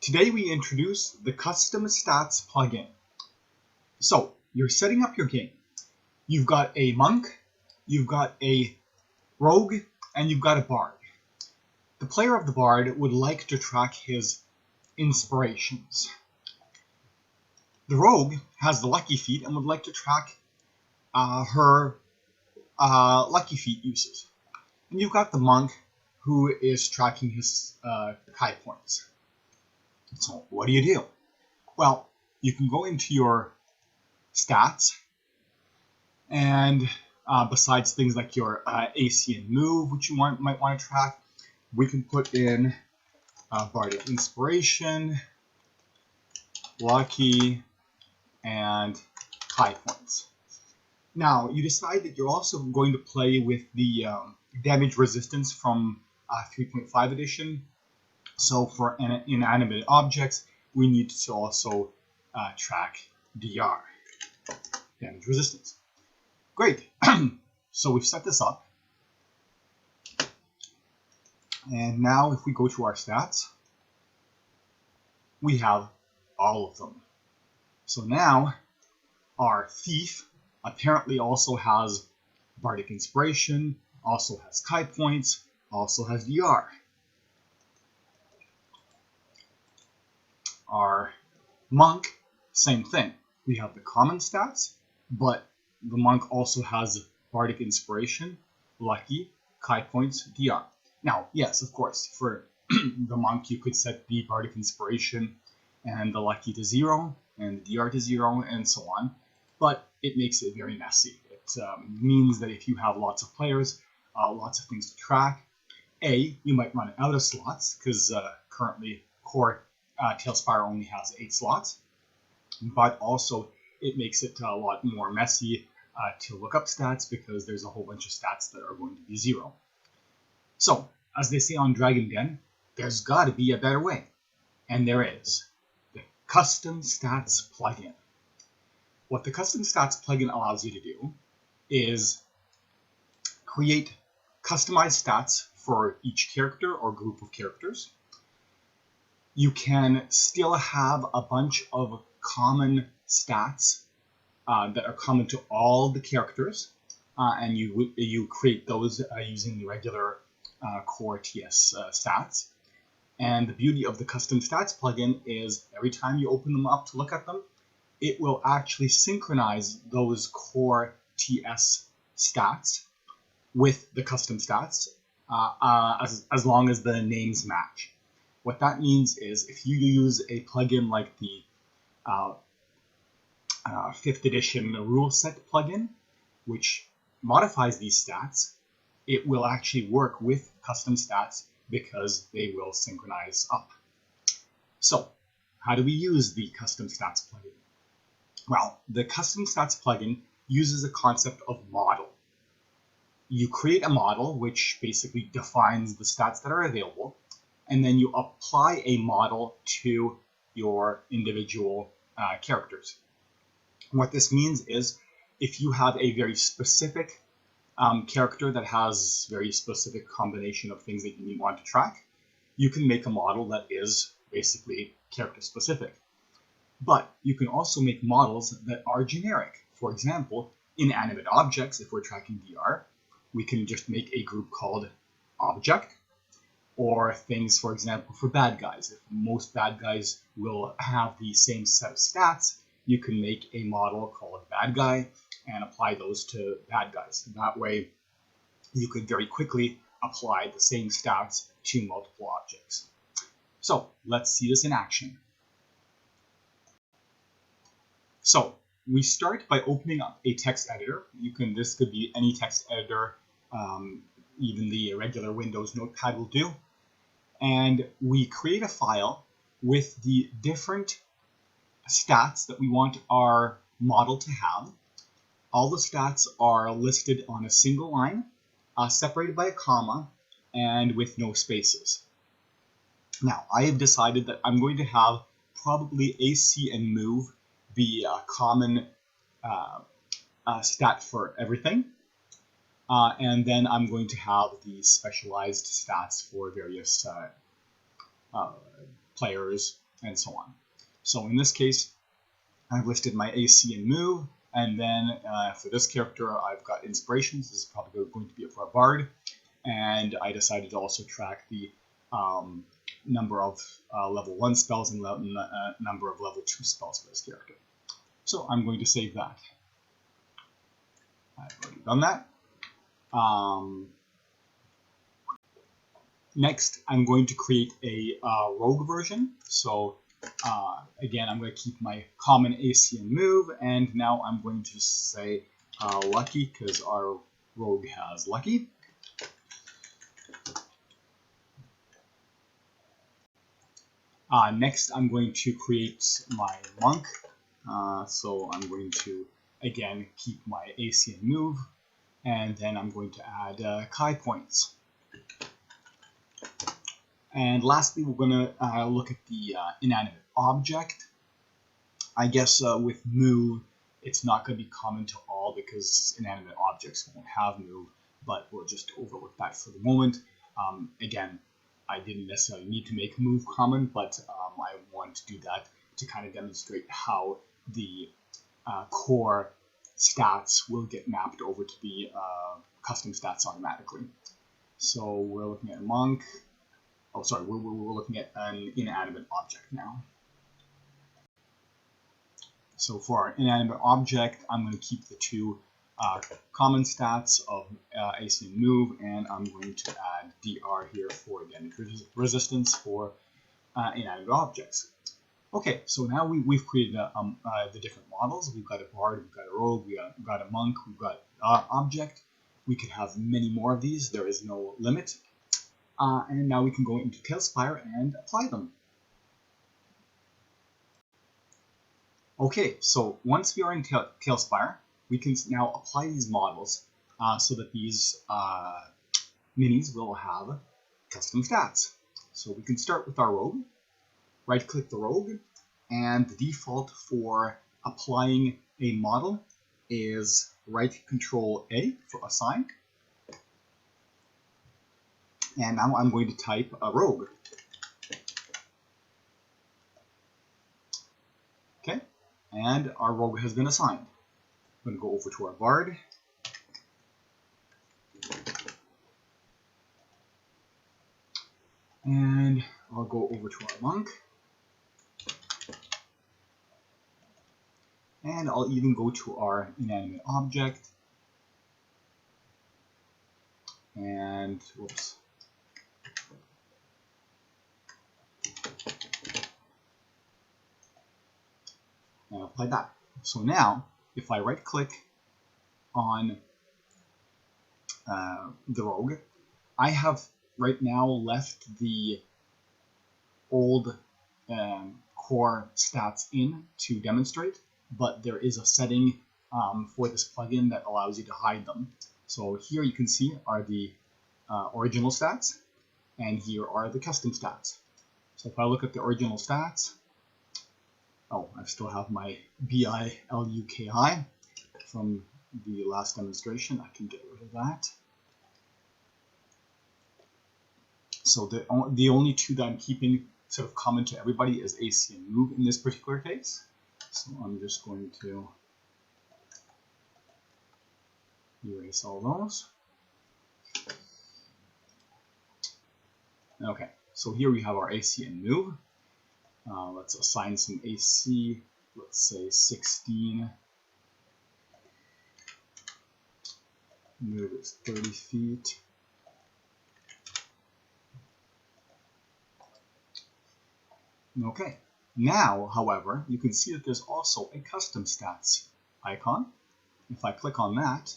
Today we introduce the Custom Stats plugin. So you're setting up your game. You've got a monk, you've got a rogue, and you've got a bard. The player of the bard would like to track his inspirations. The rogue has the lucky feat and would like to track her lucky feat uses. And you've got the monk who is tracking his high points. So what do? Well, you can go into your stats, and besides things like your AC and move, which you might want to track, we can put in Bardic Inspiration, Lucky, and High Points. Now, you decide that you're also going to play with the damage resistance from 3.5 edition. So for inanimate objects, we need to also track DR, damage resistance. Great. So we've set this up. And now if we go to our stats, we have all of them. So now our thief apparently also has Bardic Inspiration, also has Chi Points, also has DR. Our monk, same thing. We have the common stats, but the monk also has Bardic Inspiration, Lucky, Chi Points, DR. Now, yes, of course, for the monk you could set the Bardic Inspiration and the Lucky to 0, and the DR to 0, and so on, but it makes it very messy. It means that if you have lots of players, lots of things to track, you might run out of slots, because currently core TaleSpire only has 8 slots, but also it makes it a lot more messy to look up stats because there's a whole bunch of stats that are going to be 0. So, as they say on Dragon Den, there's got to be a better way, and there is. The Custom Stats plugin. What the Custom Stats plugin allows you to do is create customized stats for each character or group of characters. You can still have a bunch of common stats that are common to all the characters, and you create those using the regular core TS stats. And the beauty of the Custom Stats plugin is every time you open them up to look at them, it will actually synchronize those core TS stats with the custom stats as long as the names match. What that means is if you use a plugin like the 5th edition rule set plugin, which modifies these stats, it will actually work with custom stats because they will synchronize up. So, how do we use the custom stats plugin? Well, the custom stats plugin uses a concept of model. You create a model which basically defines the stats that are available, and then you apply a model to your individual characters. What this means is if you have a very specific character that has very specific combination of things that you want to track, you can make a model that is basically character specific. But you can also make models that are generic. For example, inanimate objects, if we're tracking DR, we can just make a group called object. Or things, for example, for bad guys. If most bad guys will have the same set of stats, you can make a model called bad guy and apply those to bad guys. That way, you could very quickly apply the same stats to multiple objects. So, let's see this in action. So, we start by opening up a text editor. This could be any text editor, even the regular Windows Notepad will do. And we create a file with the different stats that we want our model to have. All the stats are listed on a single line, separated by a comma, and with no spaces. Now, I have decided that I'm going to have probably AC and move be a common stat for everything. And then I'm going to have the specialized stats for various players and so on. So in this case, I've listed my AC and move, and then for this character, I've got inspirations. This is probably going to be for a bard, and I decided to also track the number of level 1 spells and number of level 2 spells for this character. So I'm going to save that. I've already done that. Next, I'm going to create a rogue version. So again, I'm going to keep my common AC and move, and now I'm going to say lucky because our rogue has lucky. Next, I'm going to create my monk. So I'm going to, again, keep my AC and move, and then I'm going to add Chi points. And lastly, we're going to look at the inanimate object. I guess with move, it's not going to be common to all because inanimate objects won't have move, but we'll just overlook that for the moment. Again, I didn't necessarily need to make move common, but I want to do that to kind of demonstrate how the core stats will get mapped over to the custom stats automatically. So we're looking at monk. Oh, sorry, we're looking at an inanimate object now. So for our inanimate object, I'm going to keep the two common stats of AC and move, and I'm going to add DR here for damage resistance for inanimate objects. Okay, so now we've created the different models. We've got a bard, we've got a rogue, we've got a monk, we've got object. We could have many more of these. There is no limit. And now we can go into TaleSpire and apply them. Okay, so once we are in TaleSpire, we can now apply these models so that these minis will have custom stats. So we can start with our rogue, right-click the rogue, and the default for applying a model is right-Control-A for assign. And now I'm going to type a rogue. Okay, and our rogue has been assigned. I'm going to go over to our bard. And I'll go over to our monk. And I'll even go to our inanimate object. And, whoops. And apply that. So now, if I right-click on the rogue, I have right now left the old core stats in to demonstrate, but there is a setting for this plugin that allows you to hide them. So here you can see are the original stats, and here are the custom stats. So if I look at the original stats, oh, I still have my BILUKI from the last demonstration. I can get rid of that. So the only two that I'm keeping sort of common to everybody is AC and move in this particular case. So I'm just going to erase all those. Okay, so here we have our AC and move. Let's assign some AC, let's say 16. Move is 30 feet. Okay, now, however, you can see that there's also a custom stats icon. If I click on that,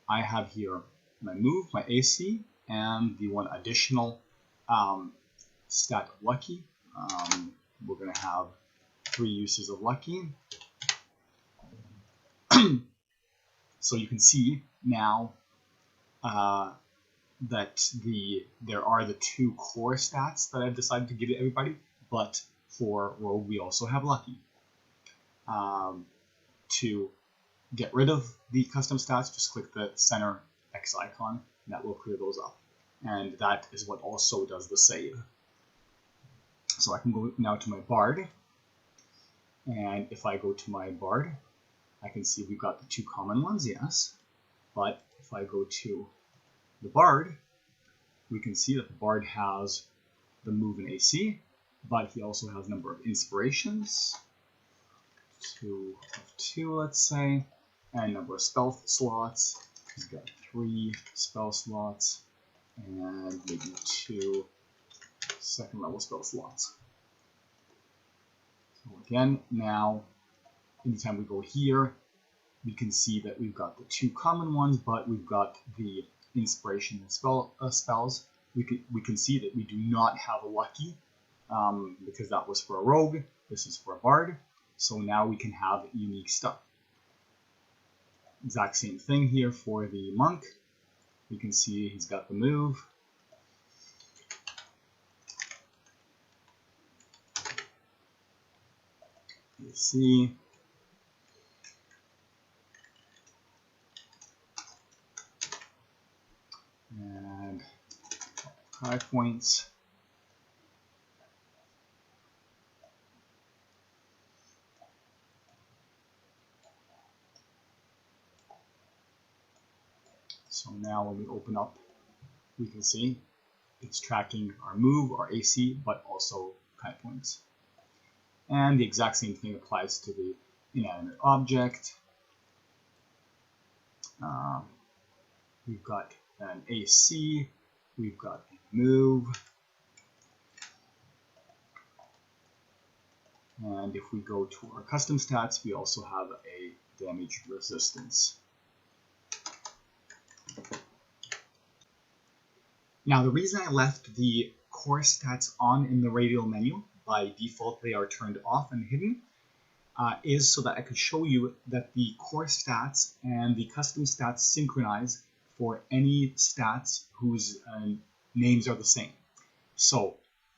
I have here my move, my AC, and the one additional stat of lucky. We're going to have 3 uses of lucky. So you can see now that there are the 2 core stats that I've decided to give to everybody, but for rogue we also have lucky. To get rid of the custom stats, just click the center X icon, and that will clear those up. And that is what also does the save. So I can go now to my Bard, and if I go to my Bard, I can see we've got the two common ones, yes. But if I go to the Bard, we can see that the Bard has the move in AC, but he also has a number of inspirations, 2 of 2, let's say, and a number of spell slots. He's got 3 spell slots and maybe 2 second level spell slots. So again, now anytime we go here, we can see that we've got the 2 common ones, but we've got the inspiration and spells. We can see that we do not have a lucky because that was for a rogue. This is for a bard. So now we can have unique stuff. Exact same thing here for the monk. We can see he's got the move. You see. And 5 points. So now when we open up, we can see it's tracking our move, our AC, but also kite points. And the exact same thing applies to the inanimate object. We've got an AC, we've got a move, and if we go to our custom stats, we also have a damage resistance. Now, the reason I left the core stats on in the radial menu, by default they are turned off and hidden, is so that I could show you that the core stats and the custom stats synchronize for any stats whose names are the same. So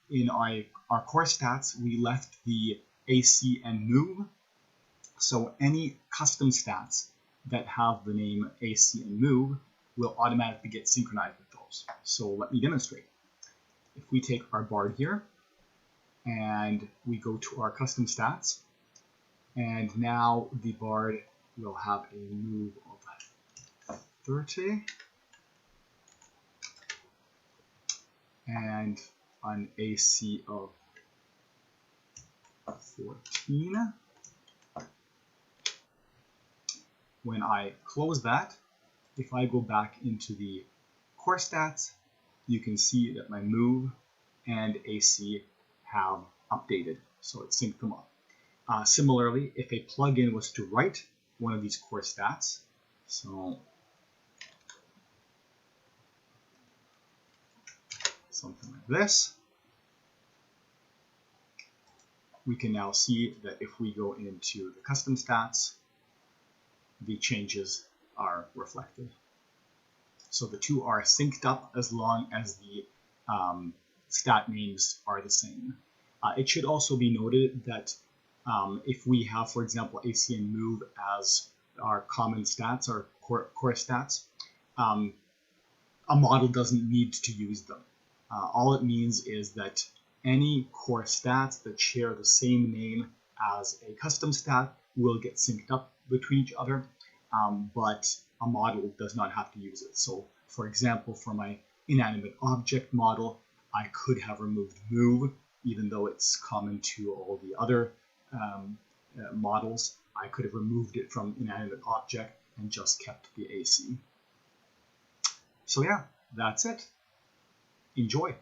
in our core stats, we left the AC and move. So any custom stats that have the name AC and move will automatically get synchronized with those. So let me demonstrate. If we take our bard here and we go to our custom stats, and now the bard will have a move of 30 and an AC of 14. When I close that, if I go back into the core stats, you can see that my move and AC have updated, so it synced them up. Similarly, if a plugin was to write one of these core stats, so something like this, we can now see that if we go into the custom stats, the changes are reflected. So the two are synced up as long as the stat names are the same. It should also be noted that if we have, for example, AC and move as our common stats, our core stats, a model doesn't need to use them. All it means is that any core stats that share the same name as a custom stat will get synced up between each other, but a model does not have to use it. So, for example, for my inanimate object model, I could have removed move, even though it's common to all the other models. I could have removed it from inanimate object and just kept the AC. So yeah, that's it. Enjoy.